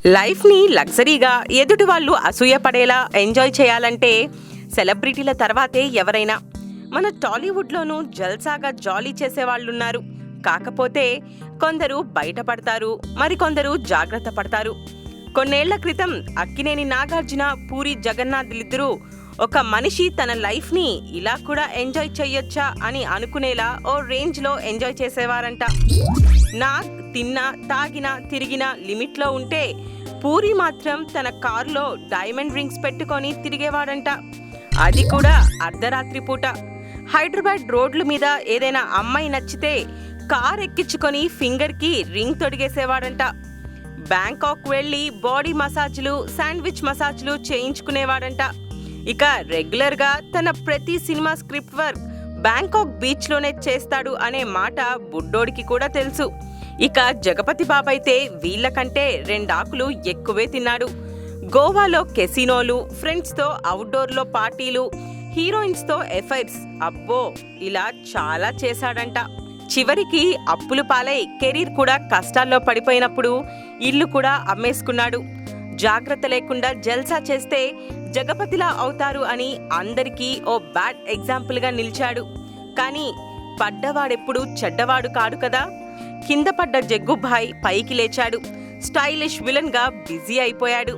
లైఫ్ని లగ్జరీగా ఎదుటి వాళ్ళు అసూయపడేలా ఎంజాయ్ చేయాలంటే సెలబ్రిటీల తర్వాతే ఎవరైనా. మన టాలీవుడ్లోనూ జల్సాగా జాలీ చేసేవాళ్ళున్నారు. కాకపోతే కొందరు బయటపడతారు, మరికొందరు జాగ్రత్త పడతారు. కొన్నేళ్ల క్రితం అక్కినేని నాగార్జున, పూరి జగన్నాథ్లిద్దరూ ఒక మనిషి తన లైఫ్ని ఇలా కూడా ఎంజాయ్ చెయ్యొచ్చా అని అనుకునేలా ఓ రేంజ్లో ఎంజాయ్ చేసేవారంట. నాగ్ తిన్నా, తాగినా, తిరిగినా లిమిట్లో ఉంటే పూరి మాత్రం తన కారులో డైమండ్ రింగ్స్ పెట్టుకొని తిరిగేవాడంట. అది కూడా అర్ధరాత్రి పూట. హైదరాబాద్ రోడ్ల మీద ఏదైనా అమ్మాయి నచ్చితే కార్ ఎక్కించుకొని ఫింగర్కి రింగ్ తొడిగేసేవాడంట. బ్యాంకాక్ వెళ్ళి బాడీ మసాజ్లు, శాండ్విచ్ మసాజ్లు చేయించుకునేవాడంట. ఇక రెగ్యులర్గా తన ప్రతి సినిమా స్క్రిప్ట్ వర్క్ బ్యాంకాక్ బీచ్లోనే చేస్తాడు అనే మాట బుడ్డోడికి కూడా తెలుసు. ఇక జగపతి బాబైతే వీళ్ళకంటే 2 ఆకులు ఎక్కువే తిన్నాడు. గోవాలో కెసినోలు, ఫ్రెండ్స్తో అవుట్డోర్లో పార్టీలు, హీరోయిన్స్తో ఎఫైర్స్, అబ్బో ఇలా చాలా చేశాడంట. చివరికి అప్పులు పాలై కెరీర్ కూడా కష్టాల్లో పడిపోయినప్పుడు ఇల్లు కూడా అమ్మేసుకున్నాడు. జాగ్రత్త లేకుండా జల్సా చేస్తే జగపతిలా అవుతారు అని అందరికీ ఓ బ్యాడ్ ఎగ్జాంపుల్గా నిలిచాడు. కానీ పడ్డవాడెప్పుడు చెడ్డవాడు కాడు కదా. కింద పడ్డ జగ్గుభాయ్ పైకి లేచాడు. స్టైలిష్ విలన్గా బిజీ అయిపోయాడు.